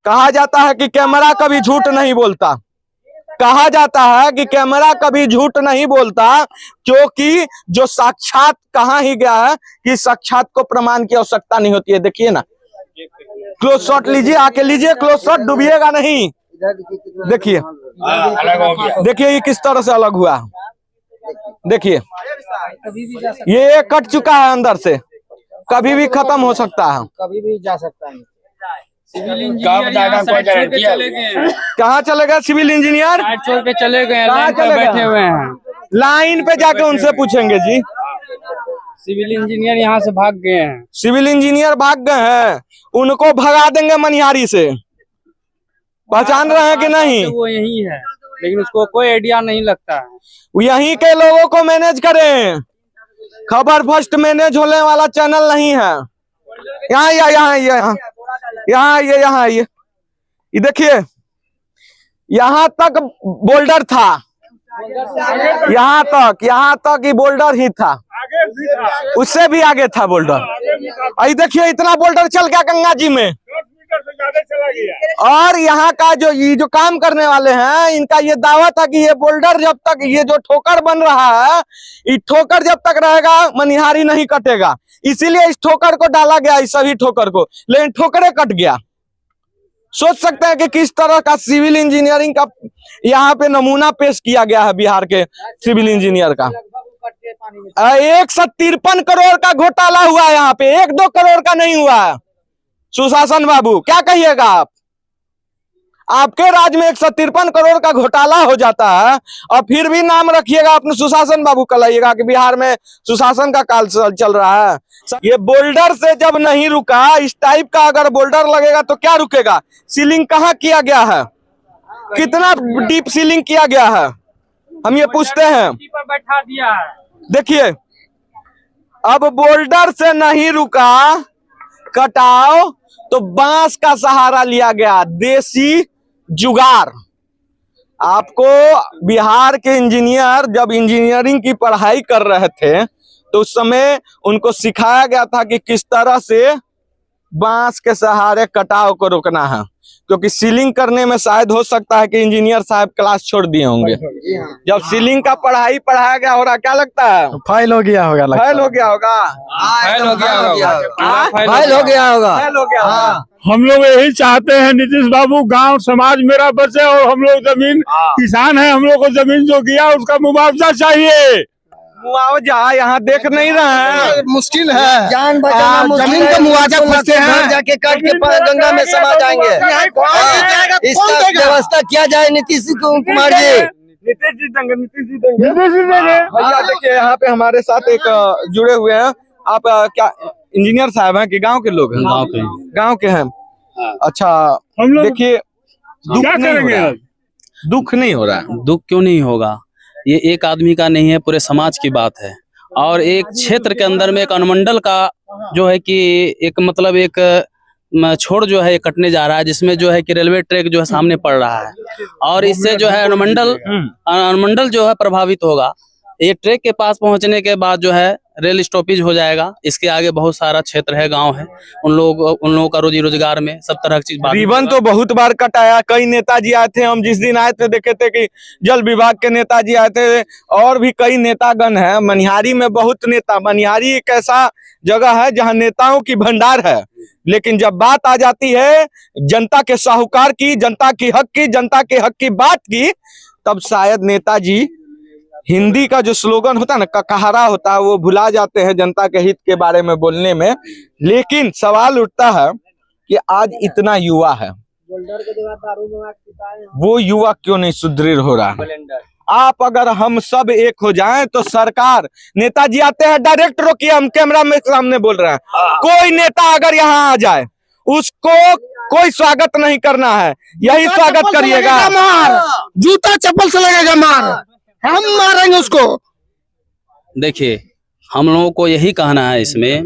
कहा जाता है कि कैमरा कभी झूठ नहीं बोलता, कहा जाता है कि कैमरा कभी झूठ नहीं बोलता, क्योंकि जो साक्षात कहाँ ही गया है कि साक्षात को प्रमाण की आवश्यकता नहीं होती है। देखिए ना, क्लोज शॉट लीजिए, आके लीजिए क्लोज शॉट, डूबिएगा नहीं। देखिए देखिए ये किस तरह से अलग हुआ, देखिए ये कट चुका है अंदर से, कभी भी खत्म हो सकता है, कभी भी जा सकता है। सिविल इंजीनियर कहाँ चले गए? सिविल इंजीनियर छोड़ के चले गए, लाइन पे बैठे हुए हैं। लाइन पे जाके उनसे पूछेंगे जी। सिविल इंजीनियर यहाँ से भाग गए हैं। सिविल इंजीनियर भाग गए हैं, उनको भगा देंगे मनिहारी से। पहचान रहे हैं कि नहीं? वो यही है, लेकिन उसको कोई आइडिया नहीं लगता है। यहीं के लोगों को मैनेज करें, खबर फर्स्ट मैनेज होने वाला चैनल नहीं है। यहाँ ये देखिए, यहाँ तक बोल्डर था, यहाँ तक ये बोल्डर ही था, उससे भी आगे था बोल्डर। अभी देखिए इतना बोल्डर चल गया गंगा जी में। और यहाँ का जो काम करने वाले हैं, इनका ये दावा था कि ये बोल्डर जब तक, ये जो ठोकर बन रहा है, ये ठोकर जब तक रहेगा मनिहारी नहीं कटेगा, इसीलिए इस ठोकर को डाला गया, इस सभी ठोकर को, लेकिन ठोकरे कट गया। सोच सकते हैं कि किस तरह का सिविल इंजीनियरिंग का यहाँ पे नमूना पेश किया गया है बिहार के सिविल इंजीनियर का। 153 करोड़ का घोटाला हुआ है यहाँ पे, 1-2 करोड़ का नहीं हुआ है। सुशासन बाबू क्या कहिएगा आप? आपके राज्य में 153 करोड़ का घोटाला हो जाता है और फिर भी नाम रखिएगा अपने सुशासन बाबू का, लाइएगा कि बिहार में सुशासन का काल चल रहा है। ये बोल्डर से जब नहीं रुका, इस टाइप का अगर बोल्डर लगेगा तो क्या रुकेगा? सीलिंग कहाँ किया गया है? कितना डीप सीलिंग किया गया है? हम ये पूछते हैं। बैठा दिया है। देखिए अब बोल्डर से नहीं रुका कटाव, तो बांस का सहारा लिया गया, देसी जुगाड़। आपको बिहार के इंजीनियर जब इंजीनियरिंग की पढ़ाई कर रहे थे तो उस समय उनको सिखाया गया था कि किस तरह से बांस के सहारे कटाव को रोकना है, क्योंकि सीलिंग करने में शायद हो सकता है कि इंजीनियर साहब क्लास छोड़ दिए होंगे। जब सीलिंग का पढ़ाई पढ़ाया गया हो रहा, क्या लगता है? फाइल हो गया होगा, फाइल हो गया होगा, फाइल हो गया होगा। हम लोग यही चाहते हैं नीतीश बाबू, गांव समाज मेरा बचे और हम लोग जमीन किसान है, हम लोग को जमीन जो किया उसका मुआवजा चाहिए। मुआवजा यहाँ देख नहीं रहे हैं, मुश्किल है, जान बचाना, जमीन का मुआवजा खोजते हैं, जाके काट के गंगा में समा जाएंगे। इसका व्यवस्था किया जाए नीतीश कुमार जी। नीतीश जी देंगे। भैया देखिए यहाँ पे हमारे साथ एक जुड़े हुए हैं। आप क्या इंजीनियर साहब हैं कि गांव के लोग हैं? गांव के हैं। अच्छा, हम लोग देखिए दुख नहीं हो रहा है। दुख क्यों नहीं होगा? ये एक आदमी का नहीं है, पूरे समाज की बात है। और एक क्षेत्र के अंदर में एक अनुमंडल का जो है कि एक मतलब एक छोड़ जो है कटने जा रहा है, जिसमें जो है कि रेलवे ट्रैक जो है सामने पड़ रहा है, और इससे जो है अनुमंडल जो है प्रभावित होगा। ये ट्रैक के पास पहुंचने के बाद जो है रेल स्टॉपेज हो जाएगा। इसके आगे बहुत सारा क्षेत्र है, गांव है, उन लोगों का रोजी रोजगार में सब तरह की चीज। रिबन तो बहुत बार कटाया, कई नेताजी आए थे, हम जिस दिन आए थे देखे थे कि जल विभाग के नेताजी आए थे, और भी कई नेतागण हैं। मनिहारी में बहुत नेता, मनिहारी एक ऐसा जगह है जहाँ नेताओं की भंडार है, लेकिन जब बात आ जाती है जनता के साहूकार की, जनता की हक की, जनता के हक की बात की, तब शायद नेताजी हिंदी का जो स्लोगन होता है ना, ककहरा होता है, वो भुला जाते हैं जनता के हित के बारे में बोलने में। लेकिन सवाल उठता है कि आज इतना युवा है, वो युवा क्यों नहीं सुदृढ़ हो रहा है? आप अगर हम सब एक हो जाएं तो सरकार, नेताजी आते हैं डायरेक्ट रोकिए, हम कैमरा में सामने बोल रहे हैं, कोई नेता अगर यहाँ आ जाए उसको कोई स्वागत नहीं करना है, यही स्वागत करिएगा। जूता चप्पल से लगेगा मार, हम मारेंगे उसको। देखिए हम लोगों को यही कहना है इसमें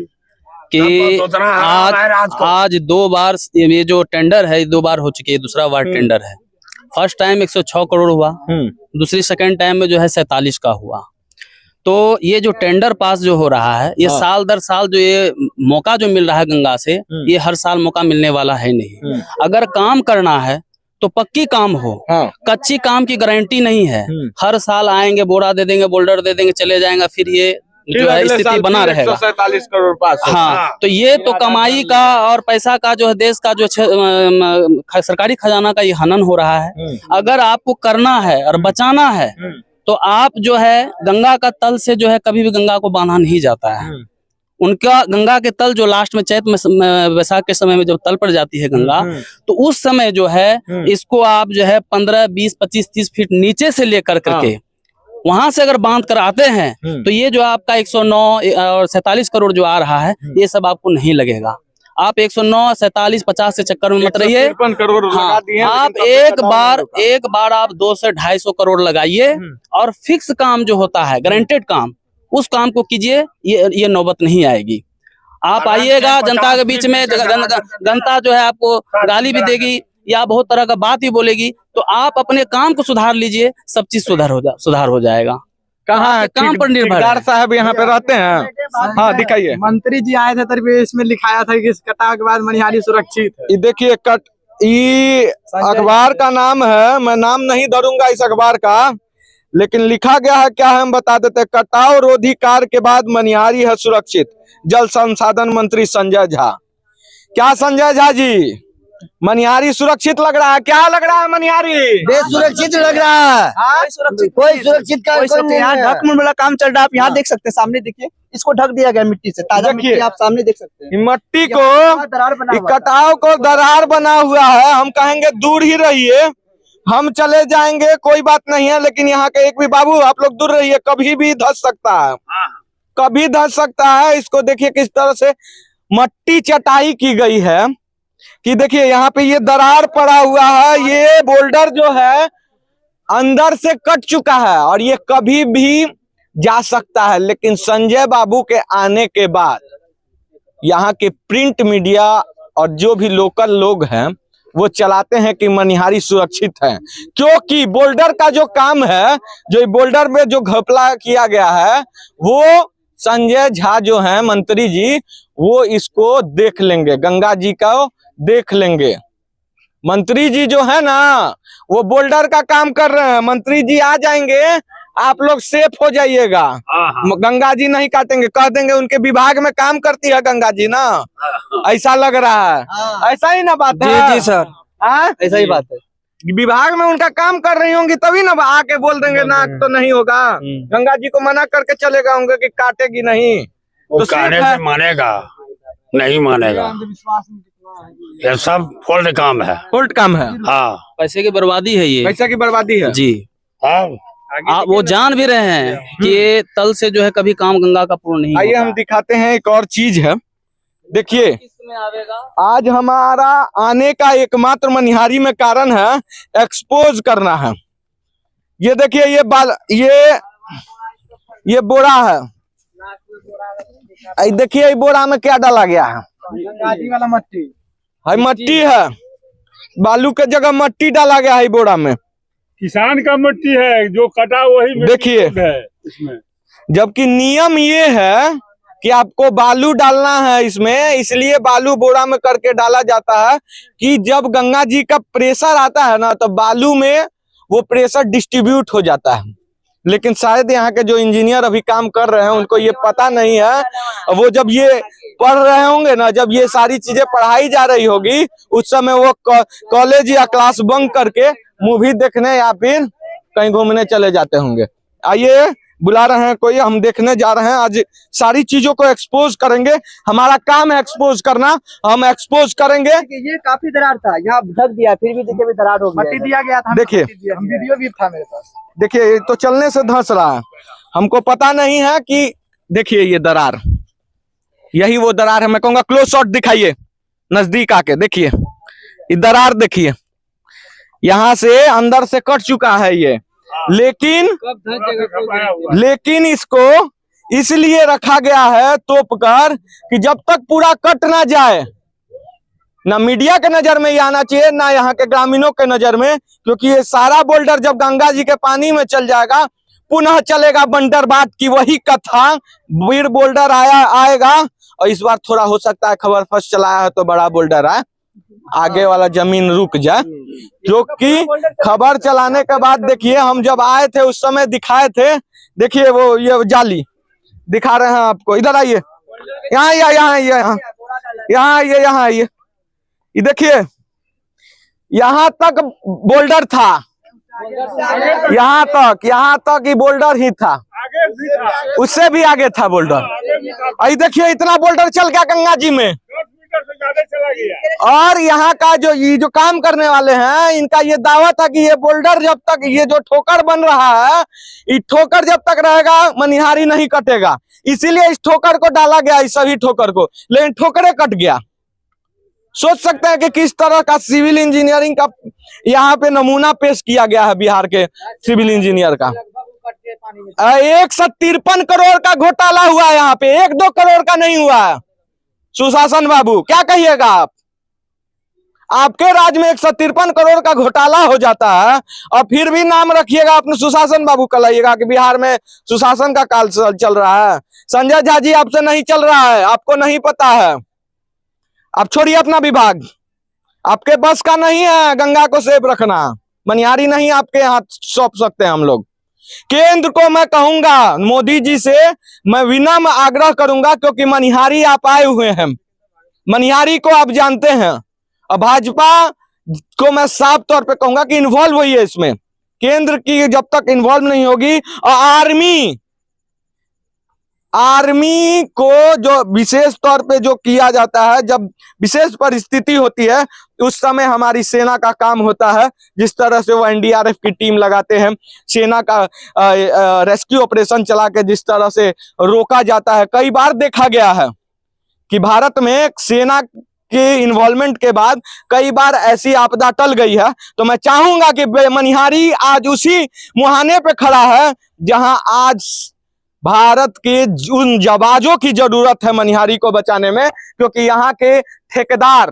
कि आज 2 बार ये जो टेंडर है 2 बार हो चुकी है, दूसरा बार टेंडर है। फर्स्ट टाइम 106 करोड़ हुआ, दूसरी सेकंड टाइम में जो है 47 का हुआ। तो ये जो टेंडर पास जो हो रहा है, ये हाँ। साल दर साल जो ये मौका जो मिल रहा है गंगा से, ये हर साल मौका मिलने वाला है नहीं। अगर काम करना है तो पक्की काम हो, हाँ। कच्ची काम की गारंटी नहीं है। हर साल आएंगे, बोरा दे देंगे, बोल्डर दे देंगे, चले जाएंगे, फिर ये जो है स्थिति बना रहेगा। 147 करोड़ पास है। हाँ, तो ये तो कमाई का और पैसा का जो है, देश का जो सरकारी खजाना का ये हनन हो रहा है। अगर आपको करना है और बचाना है तो आप जो है गंगा का तल से जो है कभी भी गंगा को बांधा नहीं जाता है। उनका गंगा के तल जो लास्ट में चैत में वैसाख के समय में जब तल पर जाती है गंगा, तो उस समय जो है इसको आप जो है 15, 20, 25, 30 फीट नीचे से लेकर करके वहां से अगर बांध कर आते हैं तो ये जो आपका 109 और 47 करोड़ जो आ रहा है, ये सब आपको नहीं लगेगा। आप 109, 47, 50 से चक्कर में मत रहिए। 153 करोड़ लगा हाँ, दिए, आप एक बार आप 200 से 250 करोड़ लगाइए और फिक्स काम जो होता है, गारंटेड काम, उस काम को कीजिए। ये नौबत नहीं आएगी। आप आइएगा, जनता के बीच में जनता जो है आपको गाली भी देगी या बहुत तरह का बात भी बोलेगी, तो आप अपने काम को सुधार लीजिए, सब चीज सुधार हो जाएगा। कहाँ है काम पर निर्भर है। ठेकेदार साहब यहाँ पे रहते हैं? हाँ, दिखाइए। मंत्री जी आए थे तभी इसमें लिखाया था कि इस कटाव के बाद मनिहारी सुरक्षित है। ये देखिए, ये अखबार का नाम है, मैं नाम नहीं धरूंगा इस अखबार का, लेकिन लिखा गया है क्या है हम बता देते हैं। कटाव रोधी कार्य के बाद मनिहारी है सुरक्षित, जल संसाधन मंत्री संजय झा। क्या संजय झा जी, मनिहारी सुरक्षित लग रहा है? क्या लग रहा है मनिहारी? बेसुरक्षित लग रहा है। कोई सुरक्षित कार्य नहीं यहाँ है। ढक वाला काम चल रहा है। आप यहाँ देख सकते हैं, सामने देखिए, इसको ढक दिया गया मिट्टी से। ताजा देखिए, मिट्टी आप सामने देख सकते हैं। मिट्टी को, दरार बना हुआ है। कटाव को दरार बना हुआ है। हम कहेंगे दूर ही रहिए, हम चले जाएंगे, कोई बात नहीं है, लेकिन यहाँ के एक भी बाबू आप लोग दूर रहिए, कभी भी धस सकता है, कभी धस सकता है। इसको देखिए किस तरह से मट्टी चटाई की गई है कि देखिए यहाँ पे ये दरार पड़ा हुआ है। ये बोल्डर जो है अंदर से कट चुका है और ये कभी भी जा सकता है। लेकिन संजय बाबू के आने के बाद यहाँ के प्रिंट मीडिया और जो भी लोकल लोग हैं वो चलाते हैं कि मनिहारी सुरक्षित है, क्योंकि बोल्डर का जो काम है, जो बोल्डर में जो घपला किया गया है, वो संजय झा जो है मंत्री जी, वो इसको देख लेंगे, गंगा जी का देख लेंगे। मंत्री जी जो है ना, वो बोल्डर का काम कर रहे हैं। मंत्री जी आ जाएंगे, आप लोग सेफ हो जाइएगा। गंगा जी नहीं काटेंगे, कह देंगे उनके विभाग में काम करती है गंगा जी ना, ऐसा लग रहा है। ऐसा ही ना बात है? जी सर, ऐसा ही बात है। विभाग में उनका काम कर रही होंगी तभी ना आके बोल देंगे ना, तो नहीं होगा। गंगा जी को मना करके चले गए होंगे कि काटेगी नहीं, तो कहने से मानेगा नहीं मानेगा, ये सब फॉल्ट काम है। फॉल्ट काम है। हाँ, पैसे की बर्बादी है ये, पैसा की बर्बादी है जी। आप वो जान भी रहे हैं कि ये तल से जो है कभी काम गंगा का पूर्ण नहीं आइए होता। हम दिखाते हैं एक और चीज है। देखिए, आज हमारा आने का एकमात्र मनिहारी में कारण है एक्सपोज करना है। ये देखिए, ये बोरा है। देखिए, ये बोरा में क्या डाला गया है? गाजी वाला मट्टी है, मट्टी है, बालू के जगह मट्टी डाला गया है बोरा में। किसान का मिट्टी है, जो कटा वही मिट्टी देखिए, है इसमें। जबकि नियम ये है कि आपको बालू डालना है इसमें, इसलिए बालू बोरा में करके डाला जाता है कि जब गंगा जी का प्रेशर आता है ना, तो बालू में वो प्रेशर डिस्ट्रीब्यूट हो जाता है। लेकिन शायद यहाँ के जो इंजीनियर अभी काम कर रहे हैं उनको ये पता नहीं है। वो जब ये पढ़ रहे होंगे ना, जब ये सारी चीजें पढ़ाई जा रही होगी, उस समय वो कॉलेज या क्लास बंक करके मूवी देखने या फिर कहीं घूमने चले जाते होंगे। आइए, बुला रहे हैं कोई, हम देखने जा रहे हैं। आज सारी चीजों को एक्सपोज करेंगे, हमारा काम है एक्सपोज करना, हम एक्सपोज करेंगे। ये काफी दरार था, यहाँ ढक दिया, फिर भी देखिए दरार हो गया। मट्टी दिया गया था, देखिए, वीडियो भी था मेरे पास। देखिए, तो चलने से धंस रहा है, हमको पता नहीं है कि देखिए ये दरार, यही वो दरार है। मैं कहूंगा क्लोज शॉट दिखाइए, नजदीक आके देखिए, ये दरार देखिए, यहाँ से अंदर से कट चुका है ये। लेकिन इसको इसलिए रखा गया है तोप कर कि जब तक पूरा कट ना जाए, ना मीडिया के नजर में ये आना चाहिए, ना यहाँ के ग्रामीणों के नजर में, क्योंकि ये सारा बोल्डर जब गंगा जी के पानी में चल जाएगा, पुनः चलेगा बंदरबाट की वही कथा, वीर बोल्डर आएगा। और इस बार थोड़ा हो सकता है खबर फर्स्ट चलाया है तो बड़ा बोल्डर है, आगे वाला जमीन रुक जाए, क्योंकि खबर चलाने के बाद देखिए हम जब आए थे उस समय दिखाए थे, देखिए वो ये जाली दिखा रहे हैं आपको, इधर आइए, यहाँ ये देखिए यहाँ तक बोल्डर था, यहाँ तक ही बोल्डर ही था, उससे भी आगे था बोल्डर। अभी देखिए इतना बोल्डर चल गया गंगा जी में। और यहाँ का जो काम करने वाले हैं इनका ये दावा था कि ये बोल्डर जब तक ये जो ठोकर बन रहा है, ये ठोकर जब तक रहेगा मनिहारी नहीं कटेगा, इसीलिए इस ठोकर को डाला गया, इस सभी ठोकर को, लेकिन ठोकरे कट गया। सोच सकते हैं कि किस तरह का सिविल इंजीनियरिंग का यहाँ पे नमूना पेश किया गया है बिहार के सिविल इंजीनियर का। 153 करोड़ का घोटाला हुआ है यहाँ पे, 1-2 करोड़ का नहीं हुआ है। सुशासन बाबू क्या कहिएगा आप? आपके राज्य में 153 करोड़ का घोटाला हो जाता है और फिर भी नाम रखिएगा अपने सुशासन बाबू कहलाइएगा कि बिहार में सुशासन का काल चल रहा है। संजय झा जी आपसे नहीं चल रहा है, आपको नहीं पता है, आप छोड़िए अपना विभाग, आपके बस का नहीं है गंगा को सेफ रखना, मनिहारी नहीं आपके यहाँ सौंप सकते हैं हम लोग। केंद्र को मैं कहूंगा, मोदी जी से मैं विनम्र आग्रह करूंगा, क्योंकि मनिहारी आप आए हुए हैं, मनिहारी को आप जानते हैं, और भाजपा को मैं साफ तौर पे कहूंगा कि इन्वॉल्व हुई है इसमें। केंद्र की जब तक इन्वॉल्व नहीं होगी, और आर्मी को जो विशेष तौर पे जो किया जाता है, जब विशेष परिस्थिति होती है उस समय हमारी सेना का काम होता है, जिस तरह से वो एनडीआरएफ की टीम लगाते हैं, सेना का रेस्क्यू ऑपरेशन चला के जिस तरह से रोका जाता है। कई बार देखा गया है कि भारत में सेना के इन्वॉल्वमेंट के बाद कई बार ऐसी आपदा टल गई है। तो मैं चाहूंगा कि मनिहारी आज उसी मुहाने पे खड़ा है जहां आज भारत के उन जवाजों की जरूरत है मनिहारी को बचाने में, क्योंकि यहाँ के ठेकेदार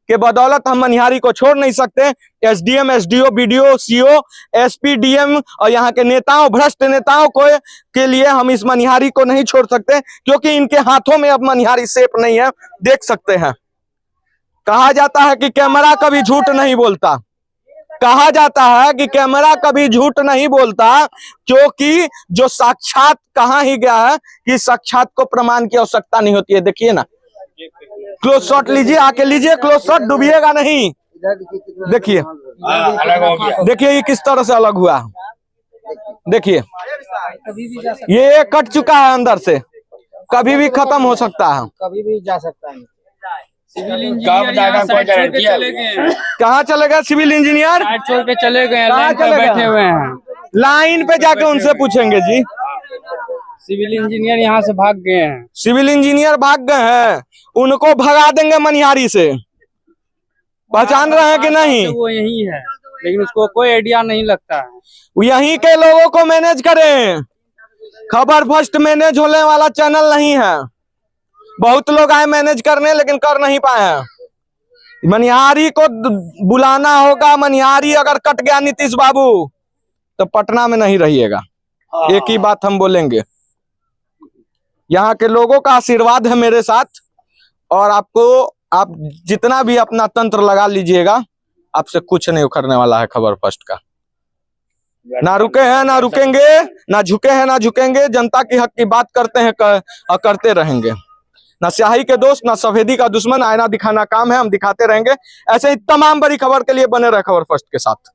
के बदौलत हम मनिहारी को छोड़ नहीं सकते। SDM, SDO, BDO, CO, SP, DM और यहाँ के नेताओं, भ्रष्ट नेताओं के लिए हम इस मनिहारी को नहीं छोड़ सकते, क्योंकि इनके हाथों में अब मनिहारी सेफ नहीं है। देख सकते हैं, कहा जाता है कि कैमरा कभी झूठ नहीं बोलता, कहा जाता है कि कैमरा कभी झूठ नहीं बोलता, क्योंकि जो साक्षात कहाँ ही गया है कि साक्षात को प्रमाण की आवश्यकता नहीं होती है। देखिए ना, क्लोज शॉट लीजिए, आके लीजिए क्लोज शॉट, डूबिएगा नहीं। देखिए देखिए ये किस तरह से अलग हुआ, देखिए ये कट चुका है अंदर से, कभी भी खत्म हो सकता है, कभी भी जा सकता है। सिविल इंजीनियर कहाँ चले गए? सिविल इंजीनियर छोड़ के चले गए, लाइन पे बैठे हुए हैं, लाइन पे जाके उनसे पूछेंगे जी। सिविल इंजीनियर यहाँ से भाग गए हैं, सिविल इंजीनियर भाग गए हैं, उनको भगा देंगे मनिहारी से। पहचान रहे हैं कि नहीं? वो यही है, लेकिन उसको कोई आइडिया नहीं लगता है। यहीं के लोगों को मैनेज करें, खबर फर्स्ट मैनेज होने वाला चैनल नहीं है। बहुत लोग आए मैनेज करने लेकिन कर नहीं पाए हैं। मनिहारी को बुलाना होगा। मनिहारी अगर कट गया नीतीश बाबू तो पटना में नहीं रहिएगा, एक ही बात हम बोलेंगे। यहाँ के लोगों का आशीर्वाद है मेरे साथ, और आप जितना भी अपना तंत्र लगा लीजिएगा, आपसे कुछ नहीं उखड़ने वाला है खबर फर्स्ट का। ना रुके हैं ना रुकेंगे, ना झुके हैं ना झुकेंगे। जनता की हक की बात करते हैं और करते रहेंगे। ना स्याही के दोस्त ना सफेदी का दुश्मन, आईना दिखाना काम है, हम दिखाते रहेंगे। ऐसे ही तमाम बड़ी खबर के लिए बने रहे खबर फर्स्ट के साथ।